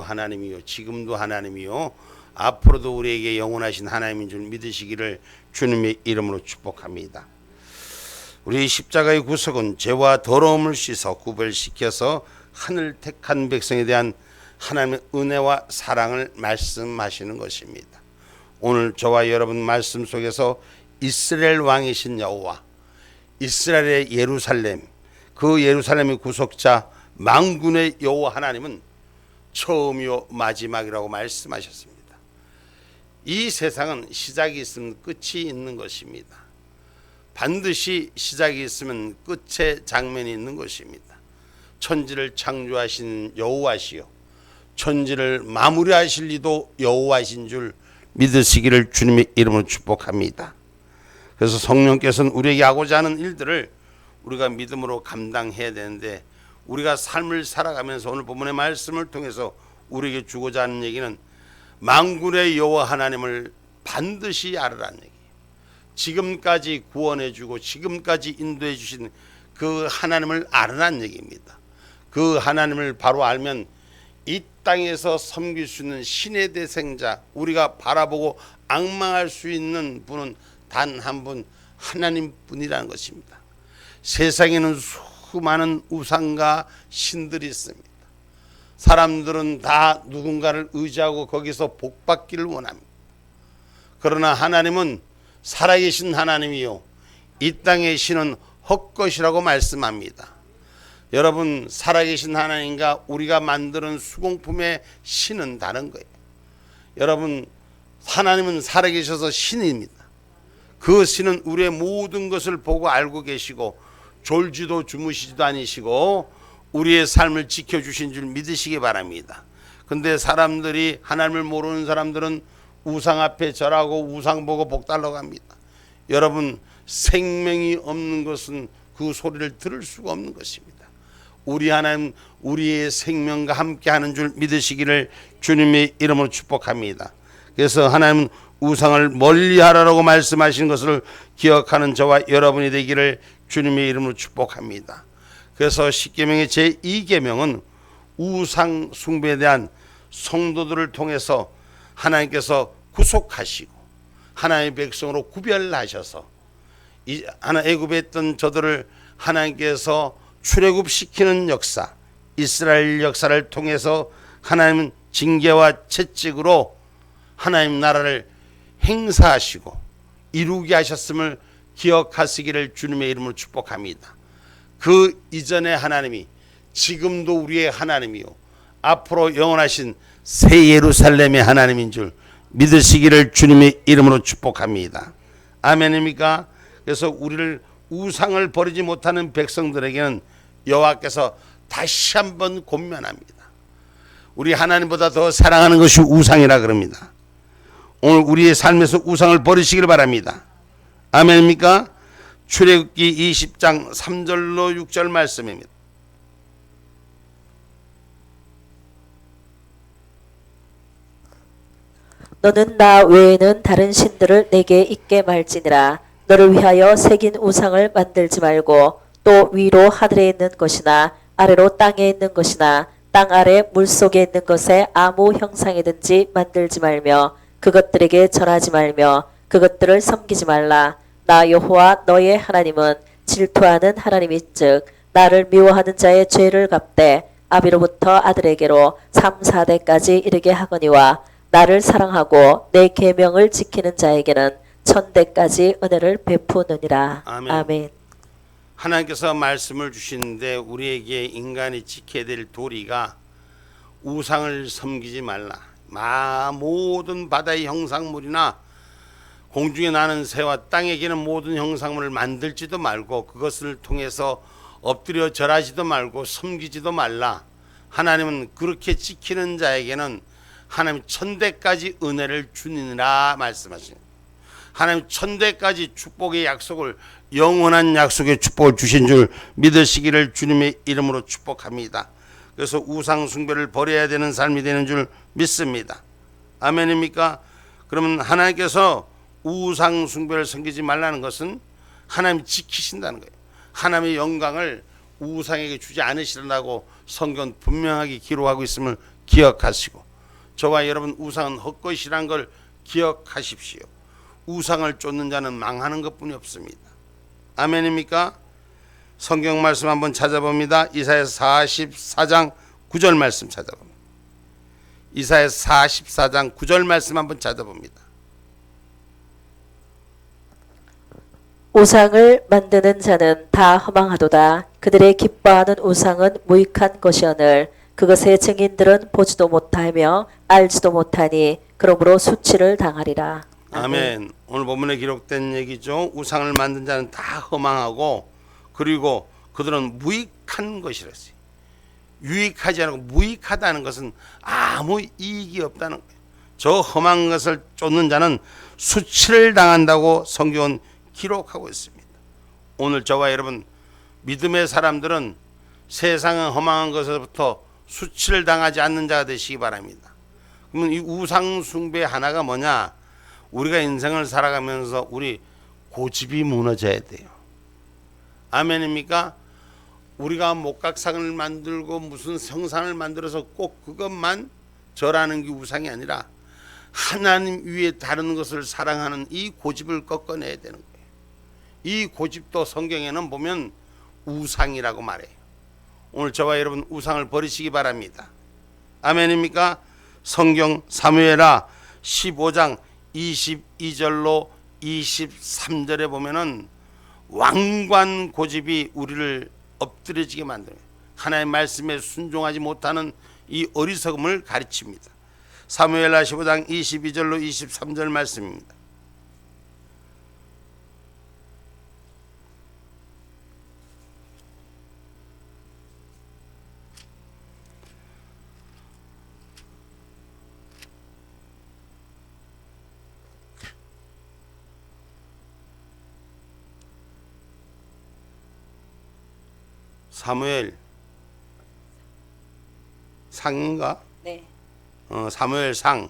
하나님이요 지금도 하나님이요 앞으로도 우리에게 영원하신 하나님인 줄 믿으시기를 주님의 이름으로 축복합니다. 우리 십자가의 구속은 죄와 더러움을 씻어 구별시켜서 하늘 택한 백성에 대한 하나님의 은혜와 사랑을 말씀하시는 것입니다. 오늘 저와 여러분 말씀 속에서 이스라엘 왕이신 여호와, 이스라엘의 예루살렘, 그 예루살렘의 구속자 만군의 여호와 하나님은 처음이요 마지막이라고 말씀하셨습니다. 이 세상은 시작이 있으면 끝이 있는 것입니다. 반드시 시작이 있으면 끝의 장면이 있는 것입니다. 천지를 창조하신 여호와시요 천지를 마무리하실 이도 여호와신 줄 믿으시기를 주님의 이름으로 축복합니다. 그래서 성령께서는 우리에게 하고자 하는 일들을 우리가 믿음으로 감당해야 되는데, 우리가 삶을 살아가면서 오늘 본문의 말씀을 통해서 우리에게 주고자 하는 얘기는 만군의 여호와 하나님을 반드시 알으라는 얘기예요. 지금까지 구원해 주고 지금까지 인도해 주신 그 하나님을 알으라는 얘기입니다. 그 하나님을 바로 알면 이 땅에서 섬길 수 있는 신의 대생자, 우리가 바라보고 앙망할 수 있는 분은 단 한 분, 하나님뿐이라는 것입니다. 세상에는 수많은 우상과 신들이 있습니다. 사람들은 다 누군가를 의지하고 거기서 복받기를 원합니다. 그러나 하나님은 살아계신 하나님이요 이 땅의 신은 헛것이라고 말씀합니다. 여러분, 살아계신 하나님과 우리가 만드는 수공품의 신은 다른 거예요. 여러분, 하나님은 살아계셔서 신입니다. 그 신은 우리의 모든 것을 보고 알고 계시고 졸지도 주무시지도 아니시고 우리의 삶을 지켜주신 줄 믿으시기 바랍니다. 근데 사람들이, 하나님을 모르는 사람들은 우상 앞에 절하고 우상 보고 복달라고 합니다. 여러분, 생명이 없는 것은 그 소리를 들을 수가 없는 것입니다. 우리 하나님, 우리의 생명과 함께 하는 줄 믿으시기를 주님의 이름으로 축복합니다. 그래서 하나님은 우상을 멀리하라고 말씀하신 것을 기억하는 저와 여러분이 되기를 주님의 이름으로 축복합니다. 그래서 십계명의 제2계명은 우상 숭배에 대한 성도들을 통해서 하나님께서 구속하시고 하나님의 백성으로 구별하셔서 애굽에 있던 저들을 하나님께서 출애굽시키는 역사, 이스라엘 역사를 통해서 하나님은 징계와 채찍으로 하나님 나라를 행사하시고 이루게 하셨음을 기억하시기를 주님의 이름으로 축복합니다. 그 이전의 하나님이 지금도 우리의 하나님이요 앞으로 영원하신 새 예루살렘의 하나님인 줄 믿으시기를 주님의 이름으로 축복합니다. 아멘입니까? 그래서 우리를 우상을 버리지 못하는 백성들에게는 여호와께서 다시 한번 권면합니다. 우리 하나님보다 더 사랑하는 것이 우상이라 그럽니다. 오늘 우리의 삶에서 우상을 버리시길 바랍니다. 아멘입니까? 출애굽기 20장 3절로 6절 말씀입니다. 너는 나 외에는 다른 신들을 내게 있게 말지니라. 너를 위하여 새긴 우상을 만들지 말고 또 위로 하늘에 있는 것이나 아래로 땅에 있는 것이나 땅 아래 물속에 있는 것에 아무 형상이든지 만들지 말며 그것들에게 절하지 말며 그것들을 섬기지 말라. 나 여호와 너의 하나님은 질투하는 하나님인즉 나를 미워하는 자의 죄를 갚되 아비로부터 아들에게로 3, 4대까지 이르게 하거니와 나를 사랑하고 내 계명을 지키는 자에게는 1000대까지 은혜를 베푸느니라. 아멘. 아멘. 하나님께서 말씀을 주시는데 우리에게 인간이 지켜야 될 도리가 우상을 섬기지 말라. 모든 바다의 형상물이나 공중에 나는 새와 땅에 기는 모든 형상물을 만들지도 말고 그것을 통해서 엎드려 절하지도 말고 섬기지도 말라. 하나님은 그렇게 지키는 자에게는 하나님 1000대까지 은혜를 주니라 말씀하십니다. 하나님 1000대까지 축복의 약속을, 영원한 약속의 축복을 주신 줄 믿으시기를 주님의 이름으로 축복합니다. 그래서 우상 숭배를 버려야 되는 삶이 되는 줄 믿습니다. 아멘입니까? 그러면 하나님께서 우상 숭배를 섬기지 말라는 것은 하나님이 지키신다는 거예요. 하나님의 영광을 우상에게 주지 않으시라고 성경 분명하게 기록하고 있음을 기억하시고, 저와 여러분 우상은 헛것이란 걸 기억하십시오. 우상을 쫓는 자는 망하는 것뿐이 없습니다. 아멘입니까? 성경 말씀 한번 찾아봅니다. 이사야서 44장 9절 말씀 찾아봅니다. 이사야서 44장 9절 말씀 한번 찾아봅니다. 우상을 만드는 자는 다 허망하도다. 그들의 기뻐하는 우상은 무익한 것이오늘 그것의 증인들은 보지도 못하며 알지도 못하니 그러므로 수치를 당하리라. 아멘. 오늘 본문에 기록된 얘기죠. 우상을 만든 자는 다 허망하고, 그리고 그들은 무익한 것이랬어요. 유익하지 않고 무익하다는 것은 아무 이익이 없다는 거예요. 저 험한 것을 쫓는 자는 수치를 당한다고 성경은 기록하고 있습니다. 오늘 저와 여러분 믿음의 사람들은 세상의 험한 것에서부터 수치를 당하지 않는 자가 되시기 바랍니다. 그러면 이 우상 숭배 하나가 뭐냐? 우리가 인생을 살아가면서 우리 고집이 무너져야 돼요. 아멘입니까? 우리가 목각상을 만들고 무슨 성상을 만들어서 꼭 그것만 절하는 게 우상이 아니라 하나님 위에 다른 것을 사랑하는 이 고집을 꺾어내야 되는 거예요. 이 고집도 성경에는 보면 우상이라고 말해요. 오늘 저와 여러분 우상을 버리시기 바랍니다. 아멘입니까? 성경 사무엘하 15장 22절로 23절에 보면은 왕관 고집이 우리를 엎드려지게 만들어요. 하나님의 말씀에 순종하지 못하는 이 어리석음을 가르칩니다. 사무엘하 15장 22절로 23절 말씀입니다. 사무엘 상인가? 네. 사무엘상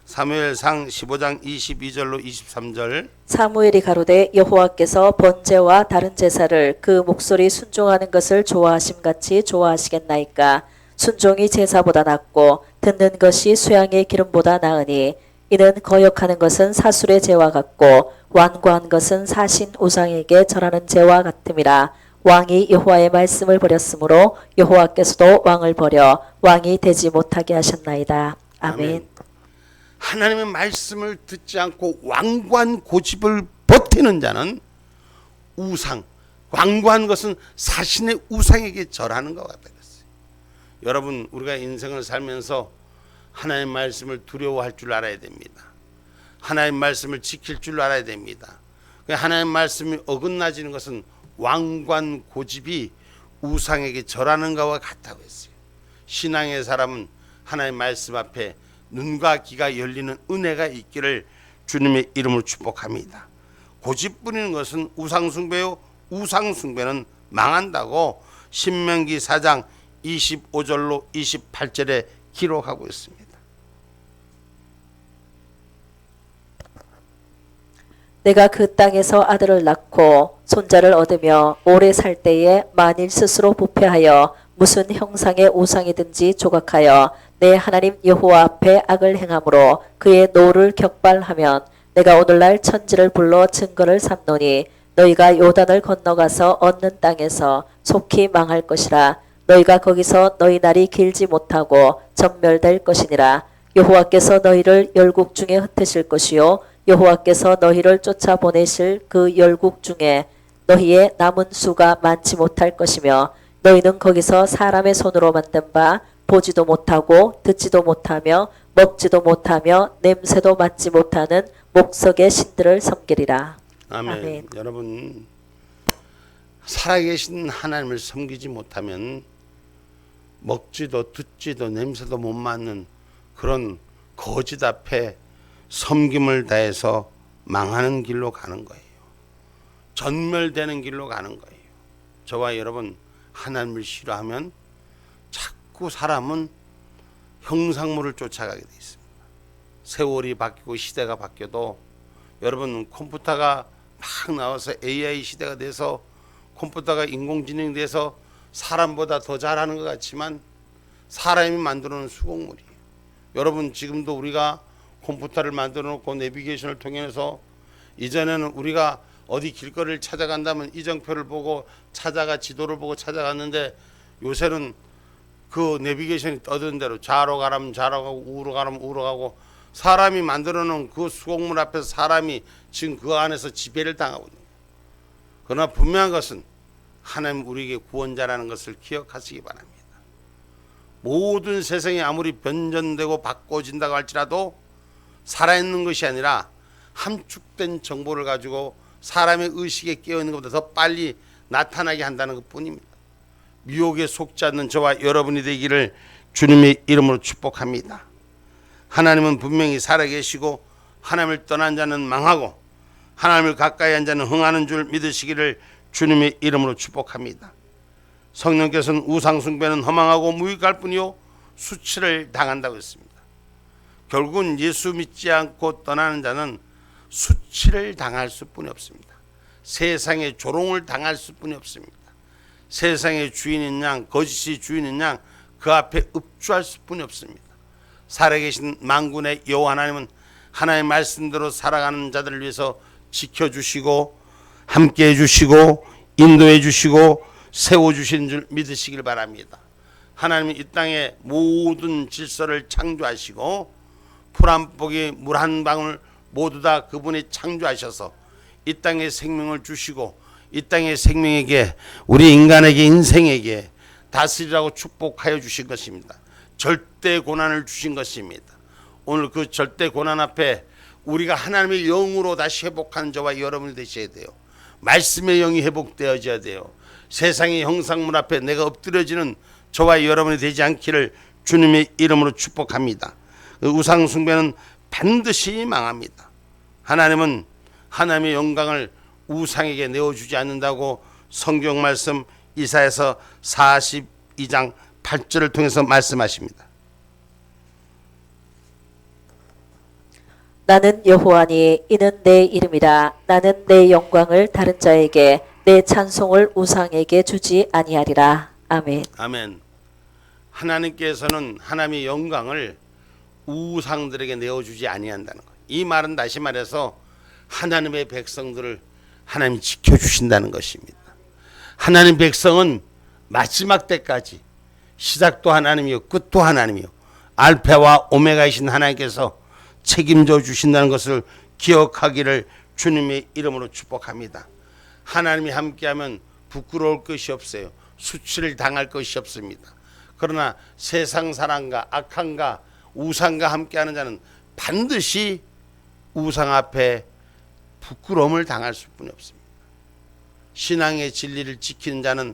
15장 22절로 23절. 사무엘이 가로되 여호와께서 번제와 다른 제사를 그 목소리 순종하는 것을 좋아하심 같이 좋아하시겠나이까? 순종이 제사보다 낫고 듣는 것이 수양의 기름보다 나으니 이는 거역하는 것은 사술의 죄와 같고 완고한 것은 사신 우상에게 절하는 죄와 같음이라. 왕이 여호와의 말씀을 버렸으므로 여호와께서도 왕을 버려 왕이 되지 못하게 하셨나이다. 아멘. 하나님의 말씀을 듣지 않고 완고한 고집을 버티는 자는 우상, 완고한 것은 사신의 우상에게 절하는 것과 같았어요. 여러분, 우리가 인생을 살면서 하나님의 말씀을 두려워할 줄 알아야 됩니다. 하나님의 말씀을 지킬 줄 알아야 됩니다. 하나님의 말씀이 어긋나지는 것은 왕관 고집이 우상에게 절하는 것과 같다고 했어요. 신앙의 사람은 하나님의 말씀 앞에 눈과 귀가 열리는 은혜가 있기를 주님의 이름으로 축복합니다. 고집 부리는 것은 우상숭배요, 우상숭배는 망한다고 신명기 4장 25절로 28절에 기록하고 있습니다. 내가 그 땅에서 아들을 낳고 손자를 얻으며 오래 살 때에 만일 스스로 부패하여 무슨 형상의 우상이든지 조각하여 내 하나님 여호와 앞에 악을 행함으로 그의 노를 격발하면 내가 오늘날 천지를 불러 증거를 삼노니 너희가 요단을 건너가서 얻는 땅에서 속히 망할 것이라. 너희가 거기서 너희 날이 길지 못하고 전멸될 것이니라. 여호와께서 너희를 열국 중에 흩으실 것이요 여호와께서 너희를 쫓아보내실 그 열국 중에 너희의 남은 수가 많지 못할 것이며 너희는 거기서 사람의 손으로 만든 바 보지도 못하고 듣지도 못하며 먹지도 못하며 냄새도 맡지 못하는 목석의 신들을 섬기리라. 아멘. 아멘. 여러분, 살아계신 하나님을 섬기지 못하면 먹지도 듣지도 냄새도 못 맡는 그런 거짓 앞에 섬김을 다해서 망하는 길로 가는 거예요. 전멸되는 길로 가는 거예요. 저와 여러분, 하나님을 싫어하면 자꾸 사람은 형상물을 쫓아가게 돼 있습니다. 세월이 바뀌고 시대가 바뀌어도 여러분, 컴퓨터가 막 나와서 AI 시대가 돼서 컴퓨터가 인공지능이 돼서 사람보다 더 잘하는 것 같지만 사람이 만들어 놓은 수곡물이에요. 여러분 지금도 우리가 컴퓨터를 만들어 놓고 내비게이션을 통해서 이전에는 우리가 어디 길거리를 찾아간다면 이정표를 보고 찾아가 지도를 보고 찾아갔는데 요새는 그 내비게이션이 떠드는 대로 좌로 가라면 좌로 가고 우로 가라면 우로 가고 사람이 만들어 놓은 그 수곡물 앞에서 사람이 지금 그 안에서 지배를 당하고 있는 거예요. 그러나 분명한 것은 하나님 우리에게 구원자라는 것을 기억하시기 바랍니다. 모든 세상이 아무리 변전되고 바꿔진다고 할지라도 살아있는 것이 아니라 함축된 정보를 가지고 사람의 의식에 깨어있는 것보다 더 빨리 나타나게 한다는 것뿐입니다. 미혹에 속지 않는 저와 여러분이 되기를 주님의 이름으로 축복합니다. 하나님은 분명히 살아계시고 하나님을 떠난 자는 망하고 하나님을 가까이 한 자는 흥하는 줄 믿으시기를 주님의 이름으로 축복합니다. 성령께서는 우상 숭배는 허망하고 무익할 뿐이요 수치를 당한다고 했습니다. 결국은 예수 믿지 않고 떠나는 자는 수치를 당할 수뿐이 없습니다. 세상의 조롱을 당할 수뿐이 없습니다. 세상의 주인인 양 거짓이 주인인 양 그 앞에 읍주할 수뿐이 없습니다. 살아계신 만군의 여호와 하나님은 하나님의 말씀대로 살아가는 자들을 위해서 지켜주시고 함께해 주시고 인도해 주시고 세워주시는 줄 믿으시길 바랍니다. 하나님은 이 땅의 모든 질서를 창조하시고 풀 한 포기 물 한 방울 모두 다 그분이 창조하셔서 이 땅에 생명을 주시고 이 땅의 생명에게 우리 인간에게 인생에게 다스리라고 축복하여 주신 것입니다. 절대 고난을 주신 것입니다. 오늘 그 절대 고난 앞에 우리가 하나님의 영으로 다시 회복하는 저와 여러분이 되셔야 돼요. 말씀의 영이 회복되어져야 돼요. 세상의 형상물 앞에 내가 엎드려지는 저와 여러분이 되지 않기를 주님의 이름으로 축복합니다. 우상 숭배는 반드시 망합니다. 하나님은 하나님의 영광을 우상에게 내어주지 않는다고 성경 말씀 이사야서 42장 8절을 통해서 말씀하십니다. 나는 여호와니 이는 내 이름이라. 나는 내 영광을 다른 자에게 내 찬송을 우상에게 주지 아니하리라. 아멘. 아멘. 하나님께서는 하나님의 영광을 우상들에게 내어주지 아니한다는 거예요. 이 말은 다시 말해서 하나님의 백성들을 하나님이 지켜주신다는 것입니다. 하나님 백성은 마지막 때까지 시작도 하나님이요 끝도 하나님이요 알파와 오메가이신 하나님께서 책임져 주신다는 것을 기억하기를 주님의 이름으로 축복합니다. 하나님이 함께하면 부끄러울 것이 없어요. 수치를 당할 것이 없습니다. 그러나 세상 사람과 악한과 우상과 함께하는 자는 반드시 우상 앞에 부끄러움을 당할 수뿐이 없습니다. 신앙의 진리를 지키는 자는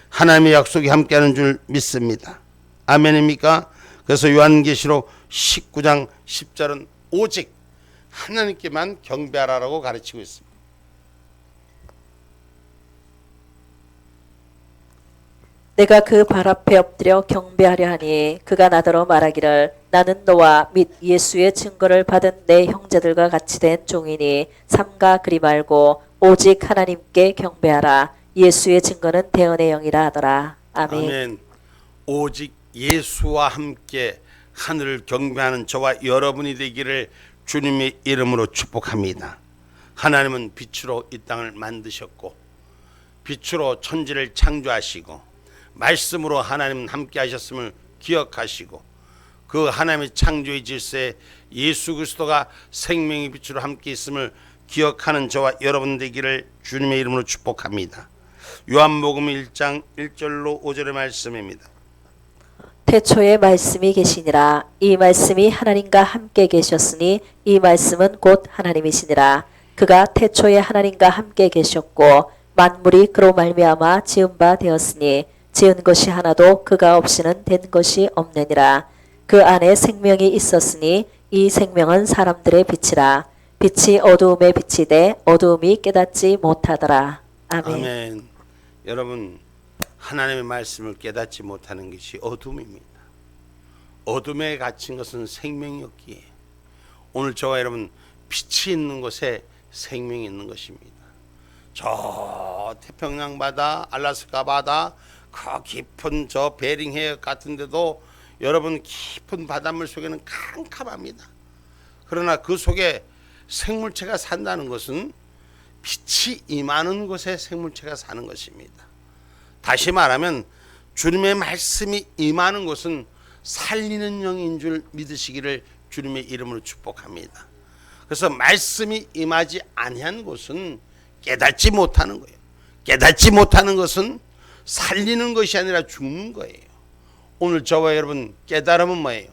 하나님의 약속이 함께하는 줄 믿습니다. 아멘입니까? 그래서 요한계시록 19장 10절은 오직 하나님께만 경배하라고 가르치고 있습니다. 내가 그 발 앞에 엎드려 경배하려 하니 그가 나더러 말하기를 나는 너와 및 예수의 증거를 받은 내 형제들과 같이 된 종이니 삼가 그리 말고 오직 하나님께 경배하라. 예수의 증거는 대언의 영이라 하더라. 아멘. 아멘. 오직 예수와 함께 하늘을 경배하는 저와 여러분이 되기를 주님의 이름으로 축복합니다. 하나님은 빛으로 이 땅을 만드셨고 빛으로 천지를 창조하시고 말씀으로 하나님은 함께 하셨음을 기억하시고 그 하나님의 창조의 질서에 예수 그리스도가 생명의 빛으로 함께 있음을 기억하는 저와 여러분 되기를 주님의 이름으로 축복합니다. 요한복음 1장 1절로 5절의 말씀입니다. 태초에 말씀이 계시니라. 이 말씀이 하나님과 함께 계셨으니 이 말씀은 곧 하나님이시니라. 그가 태초에 하나님과 함께 계셨고 만물이 그로 말미암아 지은 바 되었으니 지은 것이 하나도 그가 없이는 된 것이 없느니라. 그 안에 생명이 있었으니 이 생명은 사람들의 빛이라. 빛이 어두움에 비치되 어두움이 깨닫지 못하더라. 아멘. 아멘. 여러분 하나님의 말씀을 깨닫지 못하는 것이 어둠입니다. 어둠에 갇힌 것은 생명이었기에 오늘 저와 여러분 빛이 있는 곳에 생명이 있는 것입니다. 저 태평양 바다, 알라스카 바다, 그 깊은 저 베링 해역 같은 데도 여러분 깊은 바닷물 속에는 캄캄합니다. 그러나 그 속에 생물체가 산다는 것은 빛이 임하는 곳에 생물체가 사는 것입니다. 다시 말하면 주님의 말씀이 임하는 곳은 살리는 영인 줄 믿으시기를 주님의 이름으로 축복합니다. 그래서 말씀이 임하지 아니한 곳은 깨닫지 못하는 거예요. 깨닫지 못하는 것은 살리는 것이 아니라 죽는 거예요. 오늘 저와 여러분 깨달음은 뭐예요?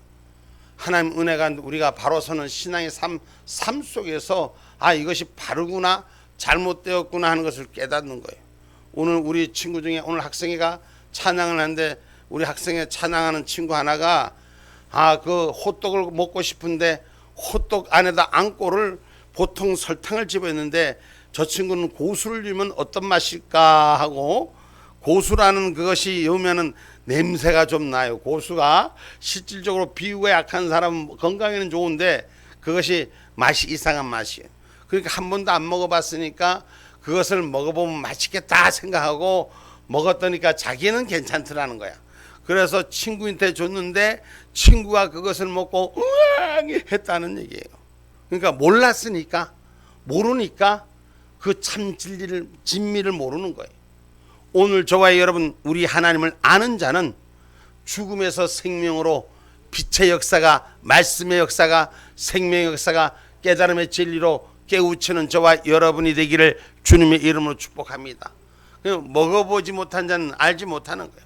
하나님 은혜가 우리가 바로 서는 신앙의 삶 속에서 이것이 바르구나 잘못되었구나 하는 것을 깨닫는 거예요. 오늘 우리 친구 중에 오늘 학생회가 찬양을 하는데 우리 학생회 찬양하는 친구 하나가 그 호떡을 먹고 싶은데 호떡 안에다 앙꼬를 보통 설탕을 집어넣는데 저 친구는 고수를 넣으면 어떤 맛일까 하고 고수라는 그것이 넣으면은 냄새가 좀 나요. 고수가 실질적으로 비위가 약한 사람 건강에는 좋은데 그것이 맛이 이상한 맛이에요. 그러니까 한 번도 안 먹어봤으니까 그것을 먹어보면 맛있겠다 생각하고 먹었더니까 자기는 괜찮더라는 거야. 그래서 친구한테 줬는데 친구가 그것을 먹고 으앙 했다는 얘기예요. 그러니까 몰랐으니까 모르니까 그 참 진리를 진미를 모르는 거예요. 오늘 저와 여러분 우리 하나님을 아는 자는 죽음에서 생명으로 빛의 역사가 말씀의 역사가 생명의 역사가 깨달음의 진리로 깨우치는 저와 여러분이 되기를 주님의 이름으로 축복합니다. 먹어보지 못한 자는 알지 못하는 거예요.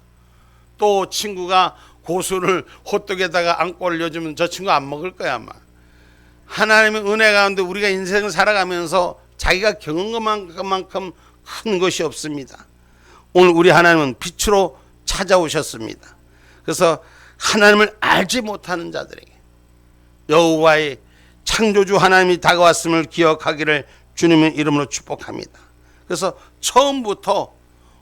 또 친구가 고수를 호떡에다가 앙꼬를 넣어주면 저 친구 안 먹을 거야 아마. 하나님의 은혜 가운데 우리가 인생을 살아가면서 자기가 경험한 것만큼 큰 것이 없습니다. 오늘 우리 하나님은 빛으로 찾아오셨습니다. 그래서 하나님을 알지 못하는 자들에게 여호와의 창조주 하나님이 다가왔음을 기억하기를 주님의 이름으로 축복합니다. 그래서 처음부터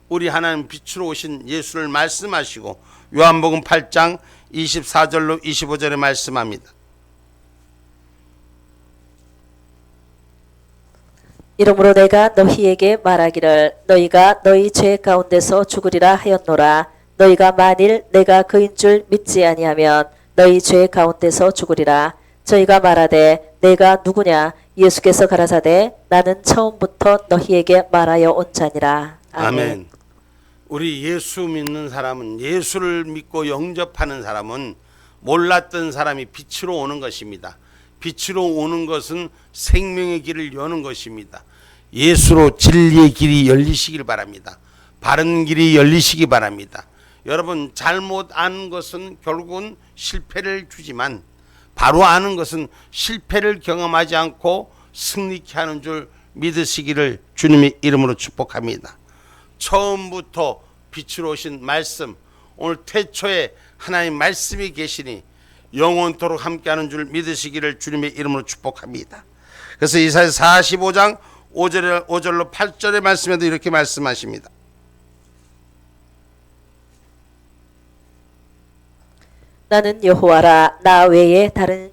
우리 하나님 빛으로 오신 예수를 말씀하시고 요한복음 8장 24절로 25절에 말씀합니다. 이러므로 내가 너희에게 말하기를 너희가 너희 죄 가운데서 죽으리라 하였노라. 너희가 만일 내가 그인 줄 믿지 아니하면 너희 죄 가운데서 죽으리라. 저희가 말하되 내가 누구냐? 예수께서 가라사대 나는 처음부터 너희에게 말하여 온 자니라. 아멘. 우리 예수 믿는 사람은 예수를 믿고 영접하는 사람은 몰랐던 사람이 빛으로 오는 것입니다. 빛으로 오는 것은 생명의 길을 여는 것입니다. 예수로 진리의 길이 열리시길 바랍니다. 바른 길이 열리시기 바랍니다. 여러분 잘못 아는 것은 결국은 실패를 주지만 바로 아는 것은 실패를 경험하지 않고 승리케 하는 줄 믿으시기를 주님의 이름으로 축복합니다. 처음부터 빛으로 오신 말씀, 오늘 태초에 하나님 말씀이 계시니 영원토록 함께하는 줄 믿으시기를 주님의 이름으로 축복합니다. 그래서 이사야서 45장 5절로 8절의 말씀에도 이렇게 말씀하십니다. 나는 여호와라. 나 외에 다른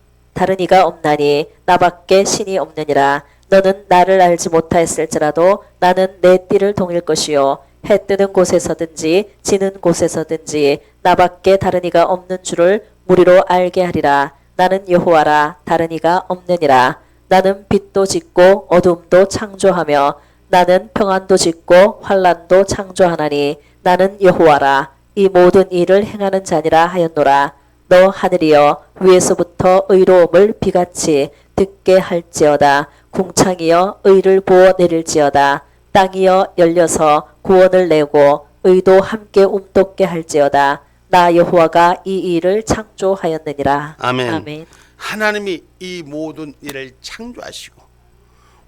이가 없나니 나밖에 신이 없느니라. 너는 나를 알지 못하였을지라도 나는 내 띠를 동일 것이요 해 뜨는 곳에서든지 지는 곳에서든지 나밖에 다른 이가 없는 줄을 무리로 알게 하리라. 나는 여호와라. 다른 이가 없느니라. 나는 빛도 짓고 어둠도 창조하며 나는 평안도 짓고 환난도 창조하나니 나는 여호와라. 이 모든 일을 행하는 자니라 하였노라. 너 하늘이여 위에서부터 의로움을 비같이 듣게 할지어다. 궁창이여 의를 부어 내릴지어다. 땅이여 열려서 구원을 내고 의도 함께 움돋게 할지어다. 나 여호와가 이 일을 창조하였느니라. 아멘. 아멘. 하나님이 이 모든 일을 창조하시고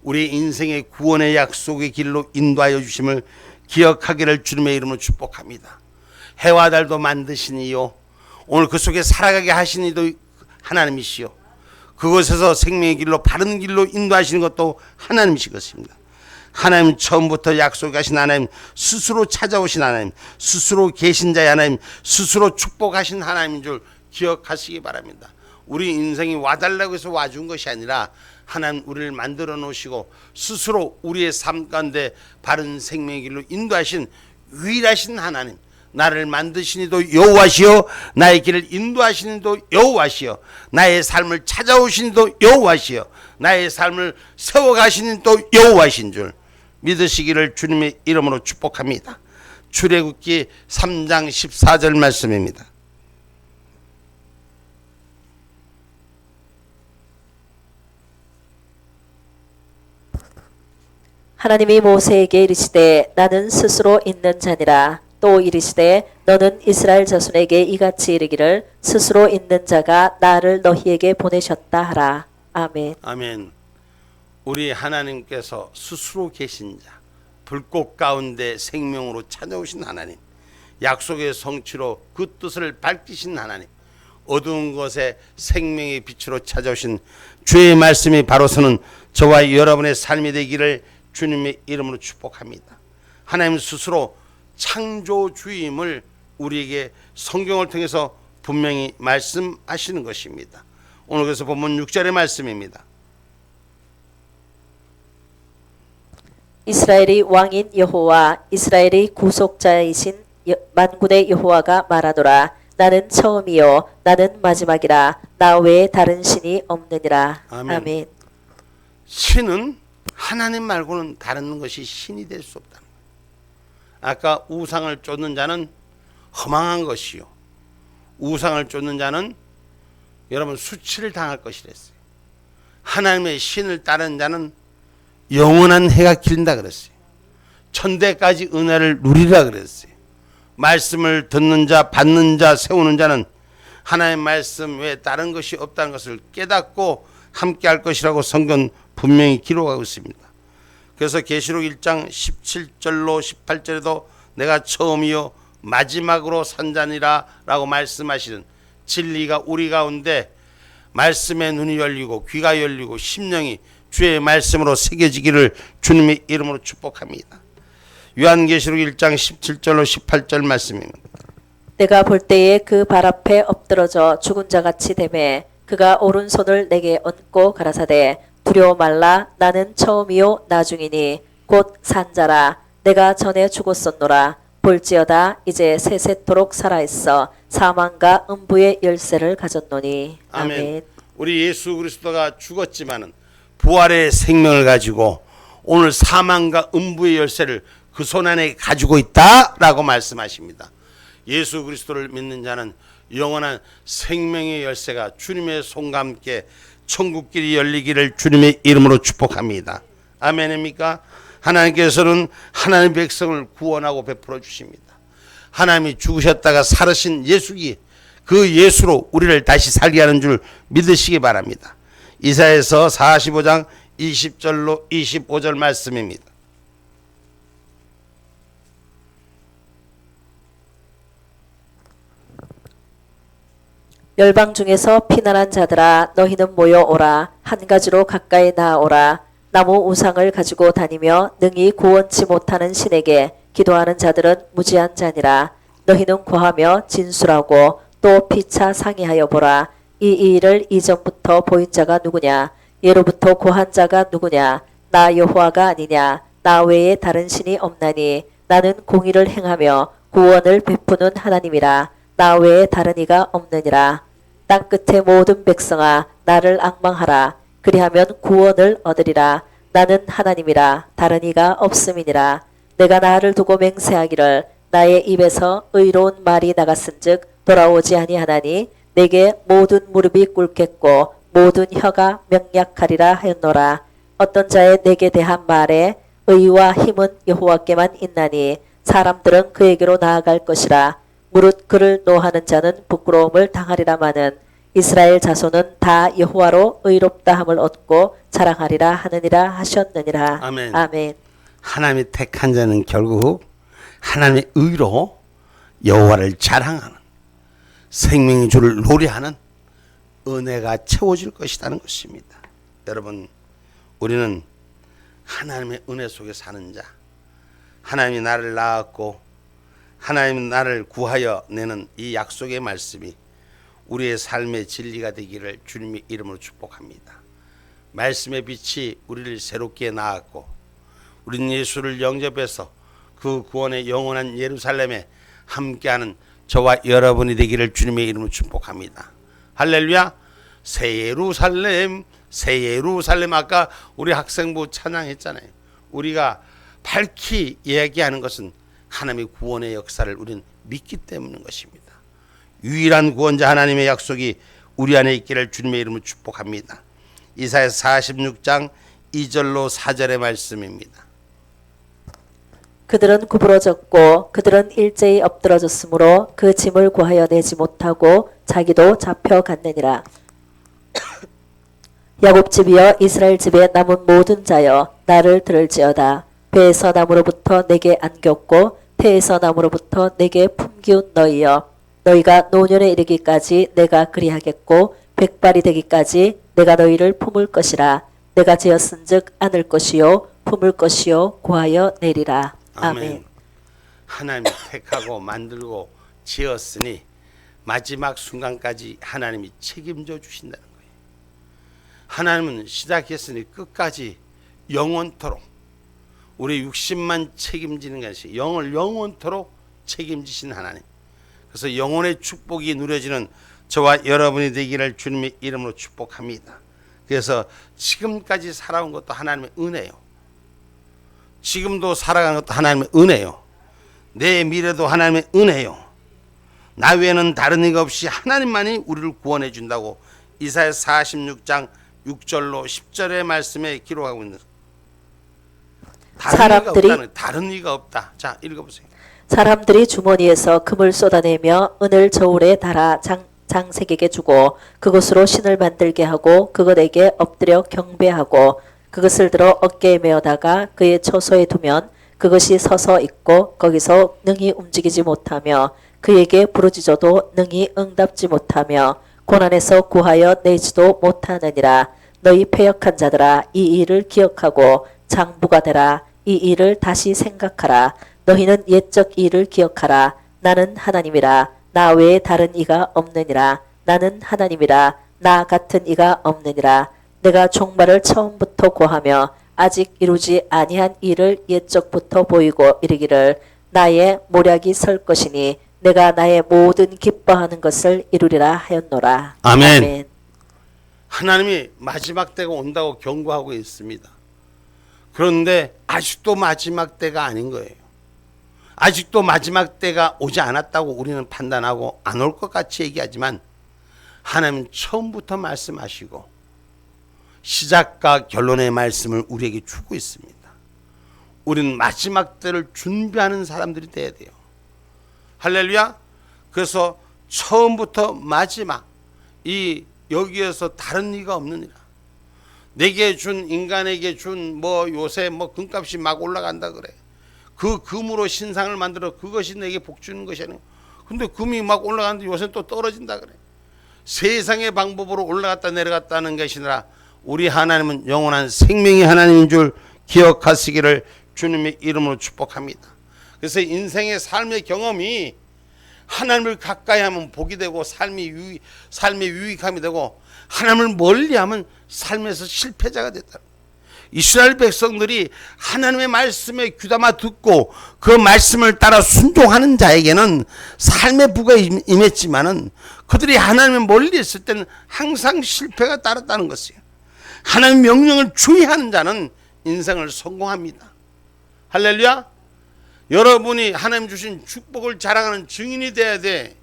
우리 인생의 구원의 약속의 길로 인도하여 주심을 기억하기를 주님의 이름으로 축복합니다. 해와 달도 만드신 이요 오늘 그 속에 살아가게 하신 이도 하나님이시요 그곳에서 생명의 길로 바른 길로 인도하시는 것도 하나님이신 것입니다. 하나님 처음부터 약속하신 하나님, 스스로 찾아오신 하나님, 스스로 계신 자의 하나님, 스스로 축복하신 하나님인 줄 기억하시기 바랍니다. 우리 인생이 와달라고 해서 와준 것이 아니라 하나님 우리를 만들어 놓으시고 스스로 우리의 삶 가운데 바른 생명의 길로 인도하신 유일하신 하나님, 나를 만드신 이도 여호와시요 나의 길을 인도하신 이도 여호와시요 나의 삶을 찾아오신 이도 여호와시요 나의 삶을 세워가신 이도 여호와신 줄 믿으시기를 주님의 이름으로 축복합니다. 출애굽기 3장 14절 말씀입니다. 하나님이 모세에게 이르시되 나는 스스로 있는 자니라. 또 이르시되 너는 이스라엘 자손에게 이같이 이르기를 스스로 있는 자가 나를 너희에게 보내셨다 하라. 아멘. 아멘. 우리 하나님께서 스스로 계신 자, 불꽃 가운데 생명으로 찾아오신 하나님, 약속의 성취로 그 뜻을 밝히신 하나님, 어두운 곳에 생명의 빛으로 찾아오신 주의 말씀이 바로서는 저와 여러분의 삶이 되기를 주님의 이름으로 축복합니다. 하나님 스스로 창조주임을 우리에게 성경을 통해서 분명히 말씀하시는 것입니다. 오늘 그래서 본문 6절의 말씀입니다. 이스라엘의 왕인 여호와 이스라엘의 구속자이신 만군의 여호와가 말하노라. 나는 처음이요 나는 마지막이라. 나 외에 다른 신이 없느니라. 아멘. 아멘. 신은 하나님 말고는 다른 것이 신이 될 수 없다. 아까 우상을 쫓는 자는 허망한 것이요 우상을 쫓는 자는 여러분 수치를 당할 것이랬어요. 하나님의 신을 따르는 자는 영원한 해가 길다 그랬어요. 천대까지 은혜를 누리라 그랬어요. 말씀을 듣는 자, 받는 자, 세우는 자는 하나님의 말씀 외에 다른 것이 없다는 것을 깨닫고 함께 할 것이라고 성경 분명히 기록하고 있습니다. 그래서 계시록 1장 17절로 18절에도 내가 처음이요 마지막으로 산자니라 라고 말씀하시는 진리가 우리 가운데 말씀의 눈이 열리고 귀가 열리고 심령이 주의 말씀으로 새겨지기를 주님의 이름으로 축복합니다. 요한계시록 1장 17절로 18절 말씀입니다. 내가 볼 때에 그 발 앞에 엎드러져 죽은 자같이 되매 그가 오른손을 내게 얹고 가라사대 두려워 말라. 나는 처음이요 나중이니 곧 산자라. 내가 전에 죽었었노라. 볼지어다 이제 세세토록 살아있어 사망과 음부의 열쇠를 가졌노니. 아멘. 아멘. 우리 예수 그리스도가 죽었지만은 부활의 생명을 가지고 오늘 사망과 음부의 열쇠를 그 손 안에 가지고 있다라고 말씀하십니다. 예수 그리스도를 믿는 자는 영원한 생명의 열쇠가 주님의 손과 함께 천국길이 열리기를 주님의 이름으로 축복합니다. 아멘입니까? 하나님께서는 하나님의 백성을 구원하고 베풀어 주십니다. 하나님이 죽으셨다가 살으신 예수기 그 예수로 우리를 다시 살게 하는 줄 믿으시기 바랍니다. 이사야서 45장 20절로 25절 말씀입니다. 열방 중에서 피난한 자들아 너희는 모여오라. 한 가지로 가까이 나아오라. 나무 우상을 가지고 다니며 능히 구원치 못하는 신에게 기도하는 자들은 무지한 자니라. 너희는 구하며 진술하고 또 피차 상의하여 보라. 이 일을 이전부터 보인 자가 누구냐? 예로부터 고한 자가 누구냐? 나 여호와가 아니냐? 나 외에 다른 신이 없나니 나는 공의를 행하며 구원을 베푸는 하나님이라. 나 외에 다른 이가 없느니라. 땅끝의 모든 백성아 나를 앙망하라. 그리하면 구원을 얻으리라. 나는 하나님이라 다른 이가 없음이니라. 내가 나를 두고 맹세하기를 나의 입에서 의로운 말이 나갔은즉 돌아오지 아니하나니 내게 모든 무릎이 꿇겠고 모든 혀가 명약하리라 하였노라. 어떤 자의 내게 대한 말에 의와 힘은 여호와께만 있나니 사람들은 그에게로 나아갈 것이라. 무릇 그를 노하는 자는 부끄러움을 당하리라마는 이스라엘 자손은 다 여호와로 의롭다함을 얻고 자랑하리라 하느니라 하셨느니라. 아멘. 아멘. 하나님이 택한 자는 결국 하나님의 의로 여호와를 자랑하는 생명의 주를 노래하는 은혜가 채워질 것이라는 것입니다. 여러분 우리는 하나님의 은혜 속에 사는 자, 하나님이 나를 낳았고 하나님이 나를 구하여 내는 이 약속의 말씀이 우리의 삶의 진리가 되기를 주님의 이름으로 축복합니다. 말씀의 빛이 우리를 새롭게 낳았고 우리는 예수를 영접해서 그 구원의 영원한 예루살렘에 함께하는 저와 여러분이 되기를 주님의 이름으로 축복합니다. 할렐루야. 새 예루살렘, 새 예루살렘. 아까 우리 학생부 찬양했잖아요. 우리가 밝히 이야기하는 것은 하나님의 구원의 역사를 우리는 믿기 때문인 것입니다. 유일한 구원자 하나님의 약속이 우리 안에 있기를 주님의 이름으로 축복합니다. 이사야서 46장 2절로 4절의 말씀입니다. 그들은 구부러졌고 그들은 일제히 엎드러졌으므로 그 짐을 구하여 내지 못하고 자기도 잡혀갔느니라. 야곱 집이여 이스라엘 집에 남은 모든 자여 나를 들을지어다. 배에서 나무로부터 내게 안겼고 태에서 나무로부터 내게 품기운 너희여, 너희가 노년에 이르기까지 내가 그리하겠고 백발이 되기까지 내가 너희를 품을 것이라. 내가 지었은즉 안을 것이요 품을 것이요 구하여 내리라. 아멘. 하나님이 택하고 만들고 지었으니 마지막 순간까지 하나님이 책임져 주신다는 거예요. 하나님은 시작했으니 끝까지 영원토록 우리 육신만 책임지는 것이 영을 영원토록 책임지신 하나님. 그래서 영혼의 축복이 누려지는 저와 여러분이 되기를 주님의 이름으로 축복합니다. 그래서 지금까지 살아온 것도 하나님의 은혜요. 지금도 살아가는 것도 하나님의 은혜요. 내 미래도 하나님의 은혜요. 나 외에는 다른 이가 없이 하나님만이 우리를 구원해 준다고 이사야서 46장 6절로 10절의 말씀에 기록하고 있는 다른 이가 없다. 자, 읽어보세요. 사람들이 주머니에서 금을 쏟아내며 은을 저울에 달아 장색에게 주고 그것으로 신을 만들게 하고 그것에게 엎드려 경배하고 그것을 들어 어깨에 메어다가 그의 처소에 두면 그것이 서서 있고 거기서 능히 움직이지 못하며 그에게 부르짖어도 능히 응답지 못하며 고난에서 구하여 내지도 못하느니라. 너희 패역한 자들아 이 일을 기억하고 장부가 되라. 이 일을 다시 생각하라. 너희는 옛적 일을 기억하라. 나는 하나님이라. 나 외에 다른 이가 없느니라. 나는 하나님이라. 나 같은 이가 없느니라. 내가 종말을 처음부터 고하며 아직 이루지 아니한 일을 옛적부터 보이고 이르기를 나의 모략이 설 것이니 내가 나의 모든 기뻐하는 것을 이루리라 하였노라. 아멘. 아멘. 하나님이 마지막 때가 온다고 경고하고 있습니다. 그런데 아직도 마지막 때가 아닌 거예요. 아직도 마지막 때가 오지 않았다고 우리는 판단하고 안 올 것 같이 얘기하지만 하나님은 처음부터 말씀하시고 시작과 결론의 말씀을 우리에게 주고 있습니다. 우리는 마지막 때를 준비하는 사람들이 돼야 돼요. 할렐루야. 그래서 처음부터 마지막 이 여기에서 다른 이가 없느니라. 내게 준 인간에게 준 뭐 요새 뭐 금값이 막 올라간다 그래. 그 금으로 신상을 만들어 그것이 내게 복 주는 것이 아니고 근데 금이 막 올라가는데 요새 또 떨어진다 그래. 세상의 방법으로 올라갔다 내려갔다는 것이 아니라 우리 하나님은 영원한 생명의 하나님인 줄 기억하시기를 주님의 이름으로 축복합니다. 그래서 인생의 삶의 경험이 하나님을 가까이 하면 복이 되고 삶의 유익함이 되고 하나님을 멀리하면 삶에서 실패자가 됐다. 이스라엘 백성들이 하나님의 말씀에 귀담아 듣고 그 말씀을 따라 순종하는 자에게는 삶의 부가 임했지만은 그들이 하나님을 멀리 있을 때는 항상 실패가 따랐다는 것이에요. 하나님 명령을 주의하는 자는 인생을 성공합니다. 할렐루야. 여러분이 하나님 주신 축복을 자랑하는 증인이 돼야 돼.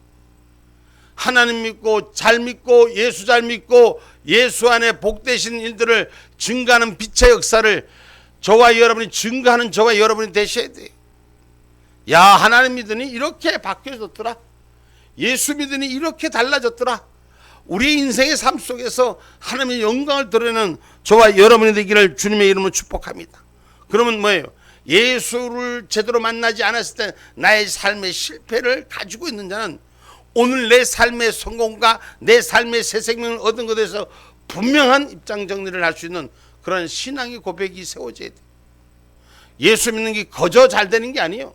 하나님 믿고 잘 믿고 예수 잘 믿고 예수 안에 복되신 일들을 증가하는 빛의 역사를 저와 여러분이 증가하는 저와 여러분이 되셔야 돼. 야, 하나님 믿으니 이렇게 바뀌어졌더라. 예수 믿으니 이렇게 달라졌더라. 우리 인생의 삶 속에서 하나님의 영광을 드러내는 저와 여러분이 되기를 주님의 이름으로 축복합니다. 그러면 뭐예요? 예수를 제대로 만나지 않았을 때 나의 삶의 실패를 가지고 있는 자는 오늘 내 삶의 성공과 내 삶의 새 생명을 얻은 것에 대해서 분명한 입장 정리를 할 수 있는 그런 신앙의 고백이 세워져야 돼. 예수 믿는 게 거저 잘 되는 게 아니에요.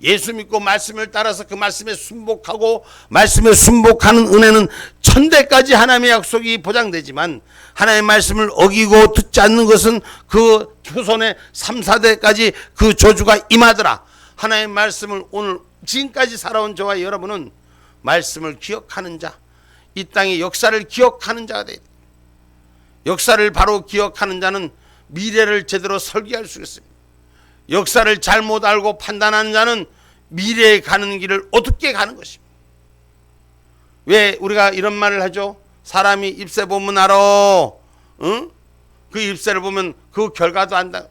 예수 믿고 말씀을 따라서 그 말씀에 순복하고 말씀에 순복하는 은혜는 천대까지 하나님의 약속이 보장되지만 하나님의 말씀을 어기고 듣지 않는 것은 그 후손의 3, 4대까지 그 저주가 임하더라. 하나님의 말씀을 오늘 지금까지 살아온 저와 여러분은 말씀을 기억하는 자, 이 땅의 역사를 기억하는 자가 돼야 돼요. 역사를 바로 기억하는 자는 미래를 제대로 설계할 수 있습니다. 역사를 잘못 알고 판단하는 자는 미래에 가는 길을 어둡게 가는 것입니다. 왜 우리가 이런 말을 하죠? 사람이 잎새 보면 알아. 응? 그 잎새를 보면 그 결과도 안다.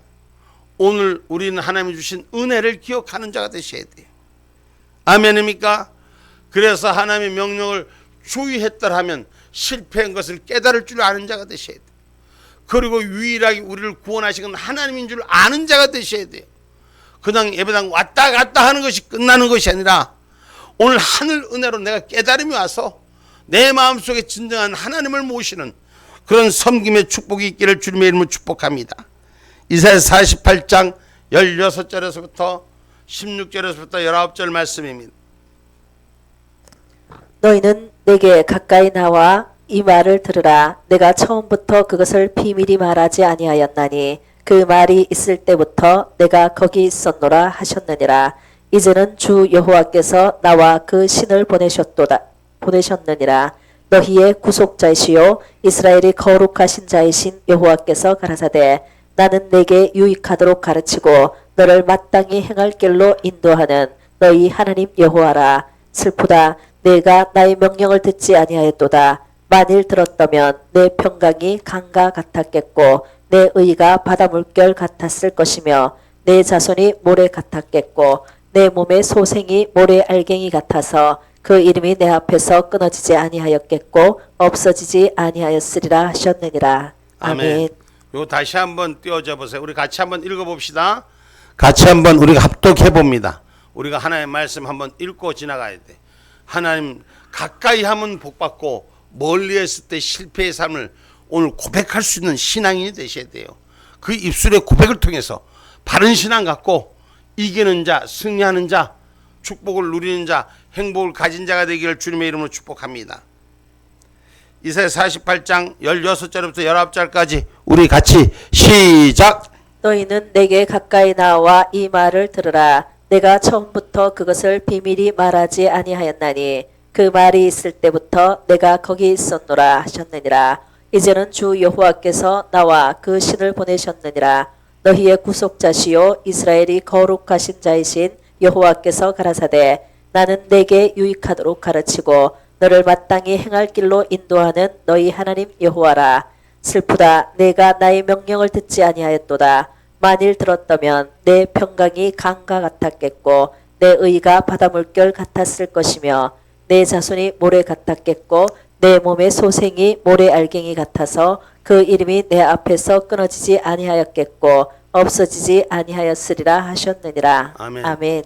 오늘 우리는 하나님이 주신 은혜를 기억하는 자가 되셔야 돼요. 아멘입니까? 그래서 하나님의 명령을 주의했더라 하면 실패한 것을 깨달을 줄 아는 자가 되셔야 돼요. 그리고 유일하게 우리를 구원하시는 하나님인 줄 아는 자가 되셔야 돼요. 그냥 예배당 왔다 갔다 하는 것이 끝나는 것이 아니라 오늘 하늘 은혜로 내가 깨달음이 와서 내 마음속에 진정한 하나님을 모시는 그런 섬김의 축복이 있기를 주님의 이름으로 축복합니다. 이사야 48장 16절에서부터 16절에서부터 19절 말씀입니다. 너희는 내게 가까이 나와 이 말을 들으라. 내가 처음부터 그것을 비밀히 말하지 아니하였나니 그 말이 있을 때부터 내가 거기 있었노라 하셨느니라. 이제는 주 여호와께서 나와 그 신을 보내셨느니라. 너희의 구속자이시요 이스라엘이 거룩하신 자이신 여호와께서 가라사대 나는 내게 유익하도록 가르치고 너를 마땅히 행할 길로 인도하는 너희 하나님 여호와라. 슬프다. 내가 나의 명령을 듣지 아니하였도다. 만일 들었다면 내 평강이 강과 같았겠고 내 의가 바다 물결 같았을 것이며 내 자손이 모래 같았겠고 내 몸의 소생이 모래 알갱이 같아서 그 이름이 내 앞에서 끊어지지 아니하였겠고 없어지지 아니하였으리라 하셨느니라. 아멘. 요 다시 한번 띄워줘 보세요. 우리 같이 한번 읽어봅시다. 같이 한번 우리가 합독해 봅니다. 우리가 하나님의 말씀 한번 읽고 지나가야 돼. 하나님 가까이 하면 복받고 멀리 했을 때 실패의 삶을 오늘 고백할 수 있는 신앙인이 되셔야 돼요. 그 입술의 고백을 통해서 바른 신앙 갖고 이기는 자, 승리하는 자, 축복을 누리는 자, 행복을 가진 자가 되기를 주님의 이름으로 축복합니다. 이사야 48장 16절부터 19절까지 우리 같이 시작. 너희는 내게 가까이 나와 이 말을 들으라. 내가 처음부터 그것을 비밀히 말하지 아니하였나니 그 말이 있을 때부터 내가 거기 있었노라 하셨느니라. 이제는 주 여호와께서 나와 그 신을 보내셨느니라. 너희의 구속자시요 이스라엘이 거룩하신 자이신 여호와께서 가라사대 나는 내게 유익하도록 가르치고 너를 마땅히 행할 길로 인도하는 너희 하나님 여호와라. 슬프다. 내가 나의 명령을 듣지 아니하였도다. 만일 들었다면 내 평강이 강과 같았겠고 내 의가 바다 물결 같았을 것이며 내 자손이 모래 같았겠고 내 몸의 소생이 모래 알갱이 같아서 그 이름이 내 앞에서 끊어지지 아니하였겠고 없어지지 아니하였으리라 하셨느니라. 아멘. 아멘.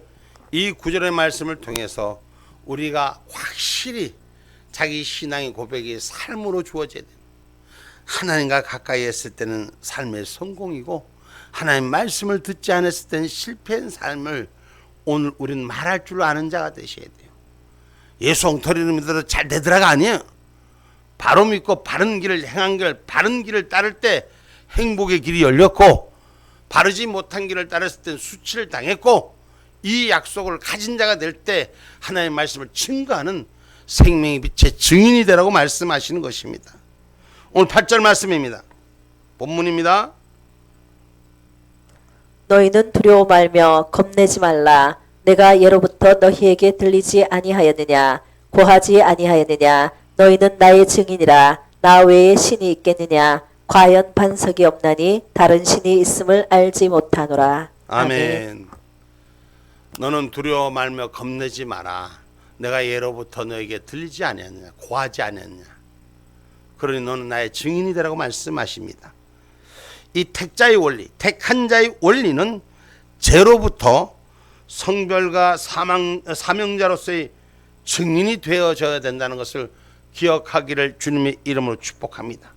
이 구절의 말씀을 통해서 우리가 확실히 자기 신앙의 고백이 삶으로 주어져야 돼요. 하나님과 가까이 했을 때는 삶의 성공이고 하나님 말씀을 듣지 않았을 때는 실패한 삶을 오늘 우리는 말할 줄 아는 자가 되셔야 돼요. 예수 엉터리를 믿어도 잘 되더라가 아니에요. 바로 믿고 바른 길을 행한 길, 바른 길을 따를 때 행복의 길이 열렸고 바르지 못한 길을 따랐을 때 수치를 당했고 이 약속을 가진 자가 될 때 하나님의 말씀을 증거하는 생명의 빛의 증인이 되라고 말씀하시는 것입니다. 오늘 8절 말씀입니다. 본문입니다. 너희는 두려워 말며 겁내지 말라. 내가 예로부터 너희에게 들리지 아니하였느냐 고하지 아니하였느냐 너희는 나의 증인이라. 나 외에 신이 있겠느냐 과연 반석이 없나니 다른 신이 있음을 알지 못하노라. 아멘. 너는 두려워 말며 겁내지 마라. 내가 예로부터 너에게 들리지 아니하느냐 고하지 아니하느냐 그러니 너는 나의 증인이 되라고 말씀하십니다. 이 택자의 원리, 택한 자의 원리는 죄로부터 성별과 사명자로서의 증인이 되어져야 된다는 것을 기억하기를 주님의 이름으로 축복합니다.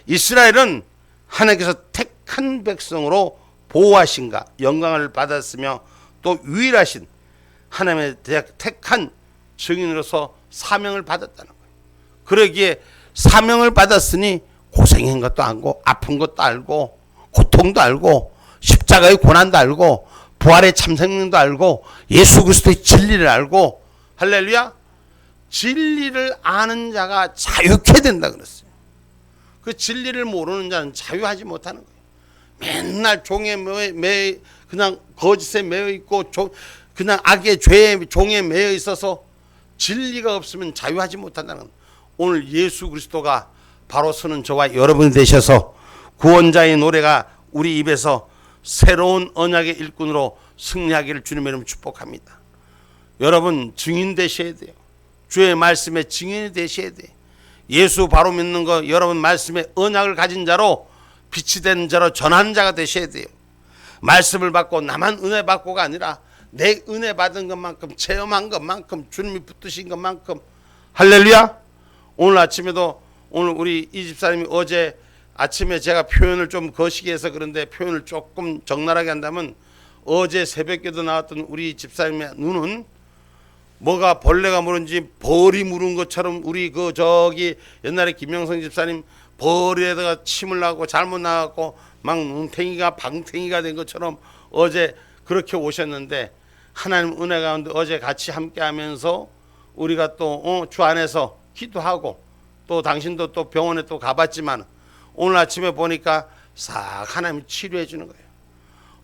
이스라엘은 하나님께서 택한 백성으로 보호하신가 영광을 받았으며 또 유일하신 하나님의 택한 증인으로서 사명을 받았다는 거예요. 그러기에 사명을 받았으니 고생한 것도 알고 아픈 것도 알고 고통도 알고 십자가의 고난도 알고 부활의 참생명도 알고 예수 그리스도의 진리를 알고 할렐루야 진리를 아는 자가 자유케 된다 그랬어요. 그 진리를 모르는 자는 자유하지 못하는 거예요. 맨날 종에 매여 그냥 거짓에 매여 있고 그냥 악의 죄의 종에 매여 있어서 진리가 없으면 자유하지 못한다는 거예요. 오늘 예수 그리스도가 바로 서는 저와 여러분이 되셔서 구원자의 노래가 우리 입에서 새로운 언약의 일꾼으로 승리하기를 주님의 이름으로 축복합니다. 여러분 증인 되셔야 돼요. 주의 말씀에 증인이 되셔야 돼요. 예수 바로 믿는 거 여러분 말씀에 언약을 가진 자로 빛이 된 자로 전한 자가 되셔야 돼요. 말씀을 받고 나만 은혜 받고가 아니라 내 은혜 받은 것만큼 체험한 것만큼 주님이 붙드신 것만큼 할렐루야. 오늘 아침에도 오늘 우리 이 집사님이 어제 아침에 제가 표현을 좀 거시기 해서 그런데 표현을 조금 적나라하게 한다면 어제 새벽에도 나왔던 우리 집사님의 눈은 뭐가 벌레가 물은지 벌이 물은 것처럼 우리 그 저기 옛날에 김영성 집사님 벌에다가 침을 나고 잘못 나갔고 막 눈탱이가 방탱이가 된 것처럼 어제 그렇게 오셨는데 하나님 은혜 가운데 어제 같이 함께 하면서 우리가 또 주 안에서 기도하고 또 당신도 또 병원에 또 가봤지만 오늘 아침에 보니까 싹 하나님이 치료해 주는 거예요.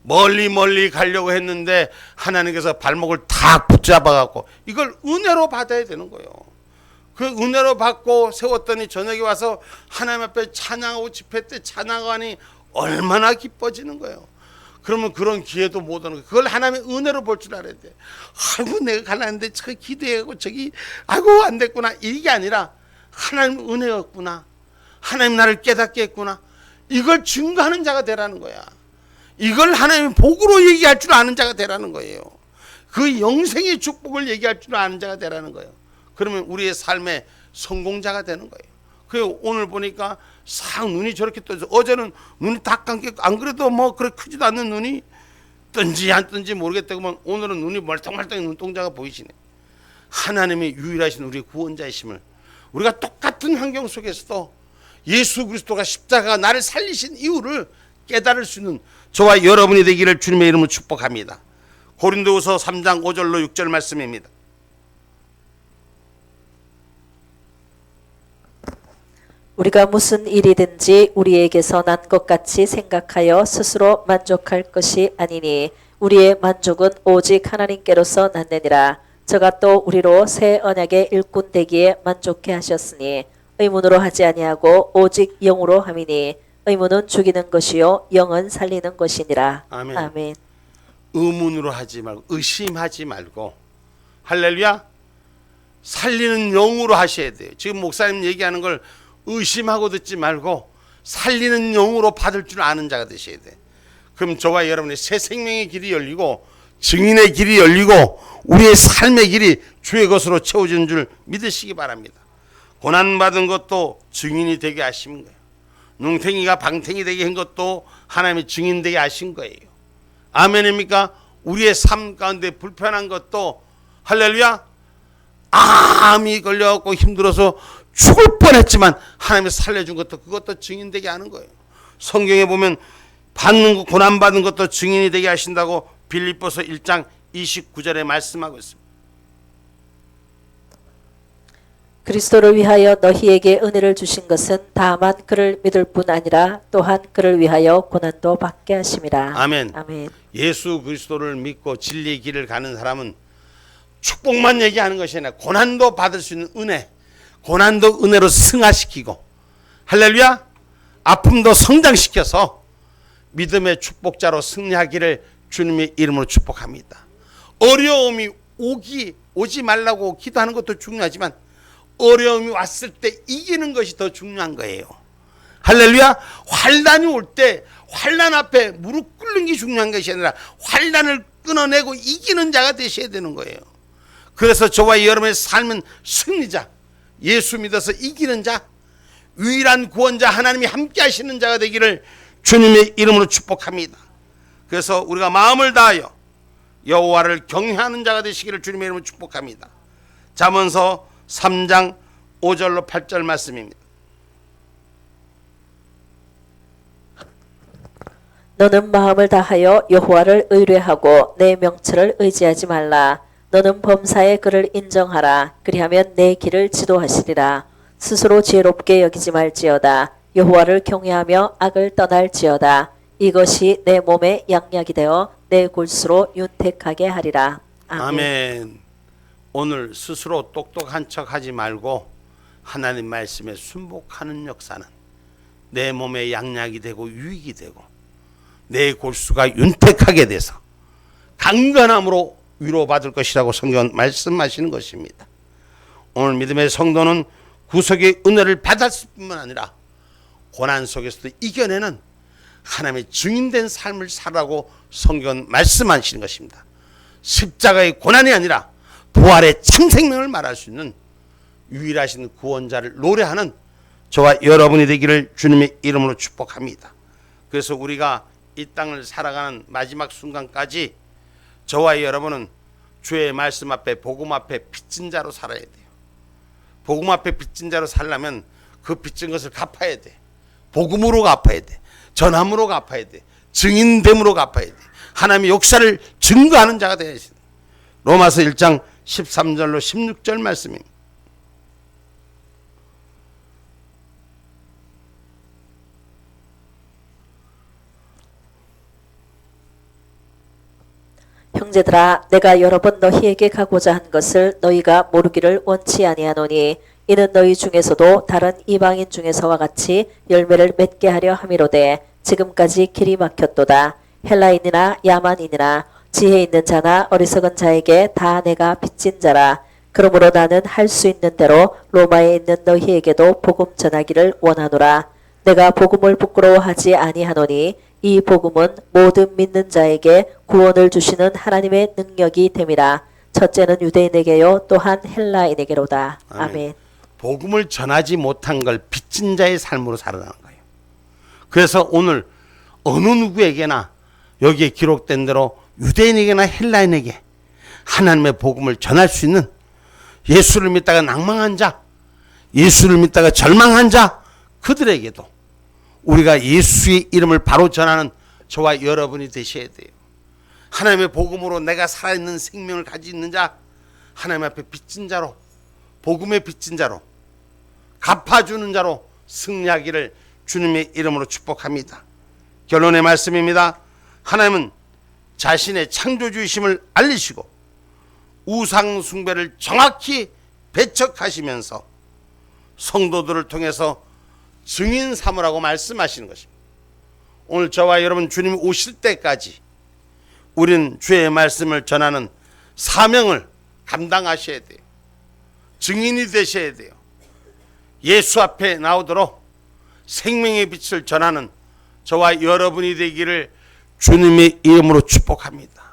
멀리 가려고 했는데 하나님께서 발목을 탁 붙잡아 갖고 이걸 은혜로 받아야 되는 거예요. 그 은혜로 받고 세웠더니 저녁에 와서 하나님 앞에 찬양하고 집회 때 찬양하니 얼마나 기뻐지는 거예요. 그러면 그런 기회도 못 오는 거예요. 그걸 하나님의 은혜로 볼 줄 알아야 돼. 아이고 내가 가려는데 저 기도하고 저기 아이고 안 됐구나 이게 아니라 하나님 은혜였구나. 하나님 나를 깨닫게 했구나. 이걸 증거하는 자가 되라는 거야. 이걸 하나님의 복으로 얘기할 줄 아는 자가 되라는 거예요. 그 영생의 축복을 얘기할 줄 아는 자가 되라는 거예요. 그러면 우리의 삶의 성공자가 되는 거예요. 그 오늘 보니까 싹 눈이 저렇게 떠서 어제는 눈이 다 감겨 안 그래도 뭐 그렇게 크지도 않는 눈이 뜬지 안 뜬지 모르겠다고만 오늘은 눈이 멀뚱멀뚱 눈동자가 보이시네. 하나님의 유일하신 우리 구원자이심을 우리가 똑같은 환경 속에서도 예수 그리스도가 십자가가 나를 살리신 이유를 깨달을 수 있는 저와 여러분이 되기를 주님의 이름으로 축복합니다. 고린도후서 3장 5절로 6절 말씀입니다. 우리가 무슨 일이든지 우리에게서 난 것 같이 생각하여 스스로 만족할 것이 아니니 우리의 만족은 오직 하나님께로서 났느니라. 저가 또 우리로 새 언약의 일꾼 되기에 만족해 하셨으니 의문으로 하지 아니하고 오직 영으로 함이니 의문은 죽이는 것이요 영은 살리는 것이니라. 아멘. 아멘. 의문으로 하지 말고 의심하지 말고 할렐루야 살리는 영으로 하셔야 돼요. 지금 목사님 얘기하는 걸 의심하고 듣지 말고 살리는 영으로 받을 줄 아는 자가 되셔야 돼. 그럼 저와 여러분의 새 생명의 길이 열리고 증인의 길이 열리고 우리의 삶의 길이 주의 것으로 채워지는 줄 믿으시기 바랍니다. 고난받은 것도 증인이 되게 하신 거예요. 눈탱이가 방탱이 되게 한 것도 하나님의 증인 되게 하신 거예요. 아멘입니까? 우리의 삶 가운데 불편한 것도 할렐루야 암이 걸려갖고 힘들어서 죽을 뻔했지만 하나님이 살려준 것도 그것도 증인되게 하는 거예요. 성경에 보면 받는 것, 고난받은 것도 증인이 되게 하신다고 빌립보서 1장 29절에 말씀하고 있습니다. 그리스도를 위하여 너희에게 은혜를 주신 것은 다만 그를 믿을 뿐 아니라 또한 그를 위하여 고난도 받게 하심이라. 아멘. 아멘. 예수 그리스도를 믿고 진리의 길을 가는 사람은 축복만 얘기하는 것이 아니라 고난도 받을 수 있는 은혜, 고난도 은혜로 승화시키고 할렐루야 아픔도 성장시켜서 믿음의 축복자로 승리하기를 주님의 이름으로 축복합니다. 어려움이 오지 말라고 기도하는 것도 중요하지만 어려움이 왔을 때 이기는 것이 더 중요한 거예요. 할렐루야. 환난이 올 때 환난 앞에 무릎 꿇는 게 중요한 것이 아니라 환난을 끊어내고 이기는 자가 되셔야 되는 거예요. 그래서 저와 여러분의 삶은 승리자, 예수 믿어서 이기는 자, 유일한 구원자 하나님이 함께 하시는 자가 되기를 주님의 이름으로 축복합니다. 그래서 우리가 마음을 다하여 여호와를 경외하는 자가 되시기를 주님의 이름으로 축복합니다. 잠언서 3장 5절로 8절 말씀입니다. 너는 마음을 다하여 여호와를 의뢰하고 내 명철을 의지하지 말라. 너는 범사의 그를 인정하라. 그리하면 내 길을 지도하시리라. 스스로 지혜롭게 여기지 말지어다. 여호와를 경외하며 악을 떠날지어다. 이것이 내 몸에 양약이 되어 내 골수로 윤택하게 하리라. 아멘. 아멘. 오늘 스스로 똑똑한 척하지 말고 하나님 말씀에 순복하는 역사는 내 몸에 양약이 되고 유익이 되고 내 골수가 윤택하게 돼서 강건함으로 위로받을 것이라고 성경은 말씀하시는 것입니다. 오늘 믿음의 성도는 구속의 은혜를 받았을 뿐만 아니라 고난 속에서도 이겨내는 하나님의 증인된 삶을 살라고 성경은 말씀하시는 것입니다. 십자가의 고난이 아니라 부활의 참 생명을 말할 수 있는 유일하신 구원자를 노래하는 저와 여러분이 되기를 주님의 이름으로 축복합니다. 그래서 우리가 이 땅을 살아가는 마지막 순간까지 저와 여러분은 주의 말씀 앞에 복음 앞에 빚진 자로 살아야 돼요. 복음 앞에 빚진 자로 살려면 그 빚진 것을 갚아야 돼. 복음으로 갚아야 돼. 전함으로 갚아야 돼. 증인됨으로 갚아야 돼. 하나님의 역사를 증거하는 자가 되어야 돼. 로마서 1장 13절로 16절 말씀입니다. 형제들아, 내가 여러 번 너희에게 가고자 한 것을 너희가 모르기를 원치 아니하노니 이는 너희 중에서도 다른 이방인 중에서와 같이 열매를 맺게 하려 함이로되 지금까지 길이 막혔도다. 헬라인이나 야만인이나 지혜 있는 자나 어리석은 자에게 다 내가 빚진 자라. 그러므로 나는 할 수 있는 대로 로마에 있는 너희에게도 복음 전하기를 원하노라. 내가 복음을 부끄러워하지 아니하노니 이 복음은 모든 믿는 자에게 구원을 주시는 하나님의 능력이 됨이라. 첫째는 유대인에게요 또한 헬라인에게로다. 아멘. 복음을 전하지 못한 걸 빚진 자의 삶으로 살아가는 거예요. 그래서 오늘 어느 누구에게나 여기에 기록된 대로 유대인에게나 헬라인에게 하나님의 복음을 전할 수 있는 예수를 믿다가 낭망한 자, 예수를 믿다가 절망한 자, 그들에게도 우리가 예수의 이름을 바로 전하는 저와 여러분이 되셔야 돼요. 하나님의 복음으로 내가 살아있는 생명을 가지고 있는 자, 하나님 앞에 빚진 자로, 복음의 빚진 자로, 갚아주는 자로 승리하기를 주님의 이름으로 축복합니다. 결론의 말씀입니다. 하나님은 자신의 창조주이심을 알리시고 우상 숭배를 정확히 배척하시면서 성도들을 통해서 증인 삼으라고 말씀하시는 것입니다. 오늘 저와 여러분 주님 오실 때까지 우리는 주의 말씀을 전하는 사명을 감당하셔야 돼요. 증인이 되셔야 돼요. 예수 앞에 나오도록 생명의 빛을 전하는 저와 여러분이 되기를 주님의 이름으로 축복합니다.